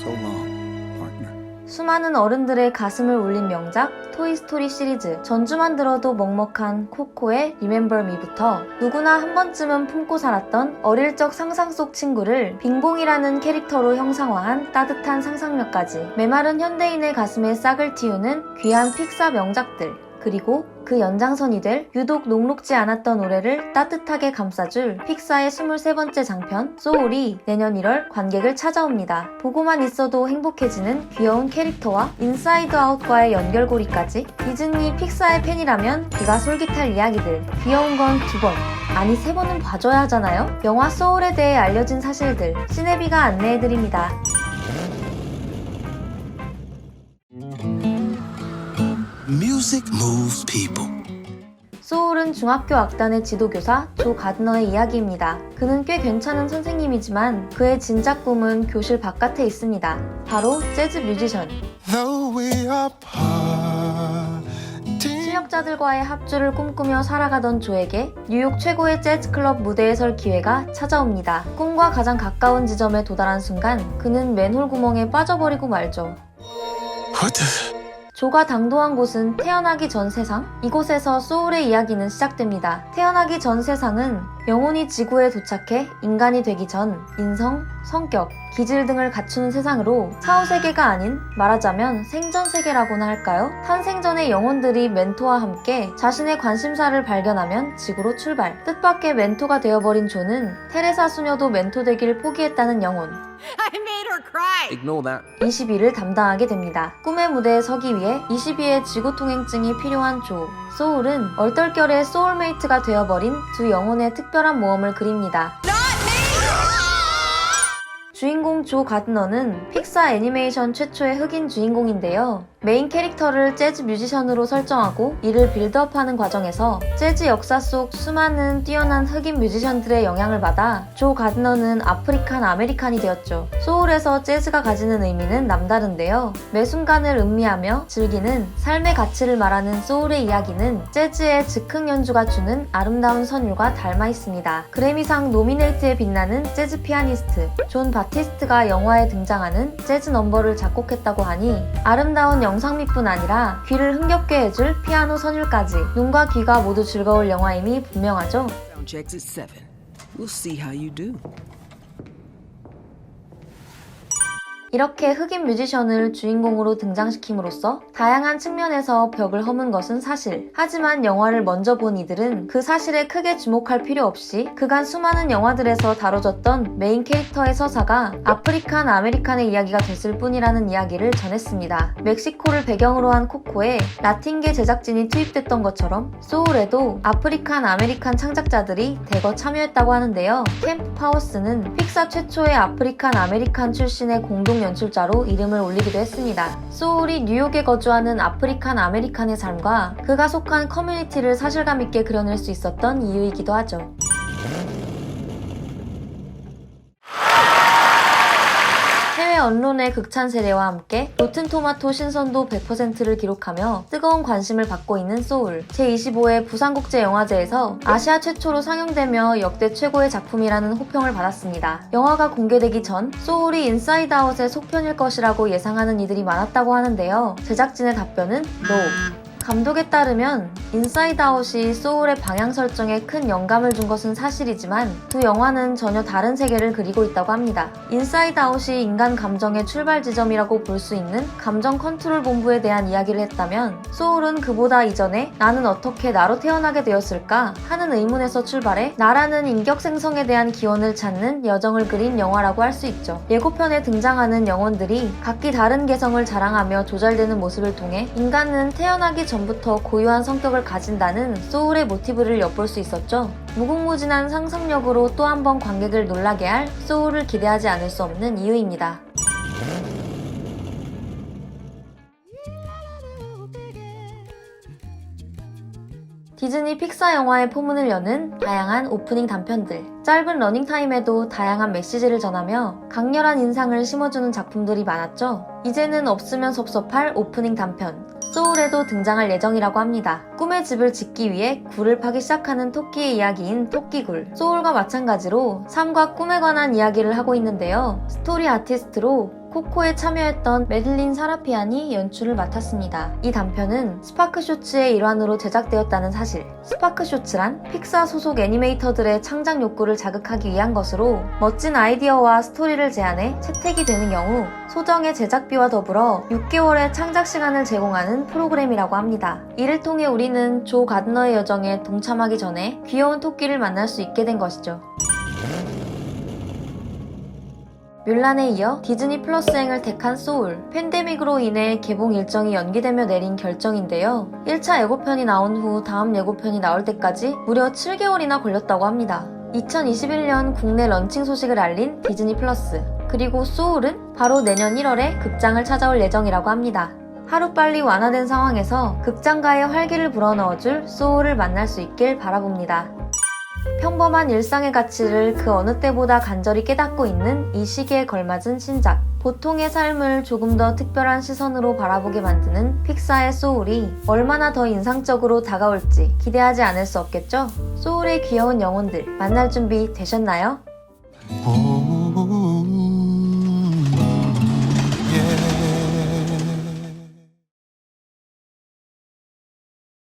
So long, partner. 수많은 어른들의 가슴을 울린 명작 토이스토리 시리즈, 전주만 들어도 먹먹한 코코의 Remember Me부터 누구나 한 번쯤은 품고 살았던 어릴 적 상상 속 친구를 빙봉이라는 캐릭터로 형상화한 따뜻한 상상력까지 메마른 현대인의 가슴에 싹을 틔우는 귀한 픽사 명작들, 그리고 그 연장선이 될 유독 녹록지 않았던 올해를 따뜻하게 감싸줄 픽사의 23번째 장편 소울이 내년 1월 관객을 찾아옵니다. 보고만 있어도 행복해지는 귀여운 캐릭터와 인사이드 아웃과의 연결고리까지 디즈니 픽사의 팬이라면 귀가 솔깃할 이야기들. 귀여운 건 2번, 아니 3번은 봐줘야 하잖아요? 영화 소울에 대해 알려진 사실들 시네비가 안내해드립니다. Music moves people. 소울은 중학교 악단의 지도교사 조 가드너의 이야기입니다. 그는 꽤 괜찮은 선생님이지만 그의 진짜 꿈은 교실 바깥에 있습니다. 바로 재즈 뮤지션. Though we are parting. 실력자들과의 합주를 꿈꾸며 살아가던 조에게 뉴욕 최고의 재즈 클럽 무대에 설 기회가 찾아옵니다. 꿈과 가장 가까운 지점에 도달한 순간 그는 맨홀 구멍에 빠져버리고 말죠. What the? 조가 당도한 곳은 태어나기 전 세상? 이곳에서 소울의 이야기는 시작됩니다. 태어나기 전 세상은 영혼이 지구에 도착해 인간이 되기 전 인성, 성격, 기질 등을 갖추는 세상으로 사후세계가 아닌 말하자면 생전세계라고나 할까요? 탄생전의 영혼들이 멘토와 함께 자신의 관심사를 발견하면 지구로 출발. 뜻밖의 멘토가 되어버린 조는 테레사 수녀도 멘토 되길 포기했다는 영혼. I made her cry. Ignore that. 22를 담당하게 됩니다. 꿈의 무대에 서기 위해 22의 지구 통행증이 필요한 조. 소울은 얼떨결에 소울메이트가 되어버린 두 영혼의 특별한 모험을 그립니다. 주인공 조 가드너는 픽사 애니메이션 최초의 흑인 주인공인데요. 메인 캐릭터를 재즈 뮤지션으로 설정하고 이를 빌드업하는 과정에서 재즈 역사 속 수많은 뛰어난 흑인 뮤지션들의 영향을 받아 조 가드너는 아프리칸 아메리칸이 되었죠. 소울에서 재즈가 가지는 의미는 남다른데요. 매 순간을 음미하며 즐기는 삶의 가치를 말하는 소울의 이야기는 재즈의 즉흥 연주가 주는 아름다운 선율과 닮아 있습니다. 그래미상 노미네이트에 빛나는 재즈 피아니스트 존 바티스트가 영화에 등장하는 재즈 넘버를 작곡했다고 하니 아름다운 영상미뿐 아니라 귀를 흥겹게 해줄 피아노 선율까지 눈과 귀가 모두 즐거울 영화임이 분명하죠. Sound checks at 7. We'll see how you do. 이렇게 흑인 뮤지션을 주인공으로 등장시킴으로써 다양한 측면에서 벽을 허문 것은 사실. 하지만 영화를 먼저 본 이들은 그 사실에 크게 주목할 필요 없이 그간 수많은 영화들에서 다뤄졌던 메인 캐릭터의 서사가 아프리칸 아메리칸의 이야기가 됐을 뿐이라는 이야기를 전했습니다. 멕시코를 배경으로 한 코코에 라틴계 제작진이 투입됐던 것처럼 소울에도 아프리칸 아메리칸 창작자들이 대거 참여했다고 하는데요. 캠프 파워스는 픽사 최초의 아프리칸 아메리칸 출신의 공동 연출자로 이름을 올리기도 했습니다. 소울이 뉴욕에 거주하는 아프리칸 아메리칸의 삶과 그가 속한 커뮤니티를 사실감 있게 그려낼 수 있었던 이유이기도 하죠. 해외 언론의 극찬 세례와 함께 로튼토마토 신선도 100%를 기록하며 뜨거운 관심을 받고 있는 소울. 제25회 부산국제영화제에서 아시아 최초로 상영되며 역대 최고의 작품이라는 호평을 받았습니다. 영화가 공개되기 전 소울이 인사이드 아웃의 속편일 것이라고 예상하는 이들이 많았다고 하는데요. 제작진의 답변은 NO. 감독에 따르면 인사이드 아웃이 소울의 방향 설정에 큰 영감을 준 것은 사실이지만 두 영화는 전혀 다른 세계를 그리고 있다고 합니다. 인사이드 아웃이 인간 감정의 출발 지점이라고 볼 수 있는 감정 컨트롤 본부에 대한 이야기를 했다면 소울은 그보다 이전에 나는 어떻게 나로 태어나게 되었을까 하는 의문에서 출발해 나라는 인격 생성에 대한 기원을 찾는 여정을 그린 영화라고 할 수 있죠. 예고편에 등장하는 영혼들이 각기 다른 개성을 자랑하며 조절되는 모습을 통해 인간은 태어나기 전부터 고유한 성격을 가진다는 소울의 모티브를 엿볼 수 있었죠. 무궁무진한 상상력으로 또 한 번 관객을 놀라게 할 소울을 기대하지 않을 수 없는 이유입니다. 디즈니 픽사 영화의 포문을 여는 다양한 오프닝 단편들, 짧은 러닝타임에도 다양한 메시지를 전하며 강렬한 인상을 심어주는 작품들이 많았죠. 이제는 없으면 섭섭할 오프닝 단편, 소울에도 등장할 예정이라고 합니다. 꿈의 집을 짓기 위해 굴을 파기 시작하는 토끼의 이야기인 토끼굴. 소울과 마찬가지로 삶과 꿈에 관한 이야기를 하고 있는데요. 스토리 아티스트로 코코에 참여했던 메들린 사라피안이 연출을 맡았습니다. 이 단편은 스파크쇼츠의 일환으로 제작되었다는 사실. 스파크쇼츠란 픽사 소속 애니메이터들의 창작 욕구를 자극하기 위한 것으로 멋진 아이디어와 스토리를 제안해 채택이 되는 경우 소정의 제작비와 더불어 6개월의 창작 시간을 제공하는 프로그램이라고 합니다. 이를 통해 우리는 조 가드너의 여정에 동참하기 전에 귀여운 토끼를 만날 수 있게 된 것이죠. 뮬란에 이어 디즈니 플러스행을 택한 소울. 팬데믹으로 인해 개봉 일정이 연기되며 내린 결정인데요. 1차 예고편이 나온 후 다음 예고편이 나올 때까지 무려 7개월이나 걸렸다고 합니다. 2021년 국내 런칭 소식을 알린 디즈니 플러스. 그리고 소울은 바로 내년 1월에 극장을 찾아올 예정이라고 합니다. 하루빨리 완화된 상황에서 극장가의 활기를 불어넣어줄 소울을 만날 수 있길 바라봅니다. 평범한 일상의 가치를 그 어느 때보다 간절히 깨닫고 있는 이 시기에 걸맞은 신작. 보통의 삶을 조금 더 특별한 시선으로 바라보게 만드는 픽사의 소울이 얼마나 더 인상적으로 다가올지 기대하지 않을 수 없겠죠? 소울의 귀여운 영혼들 만날 준비 되셨나요? Oh,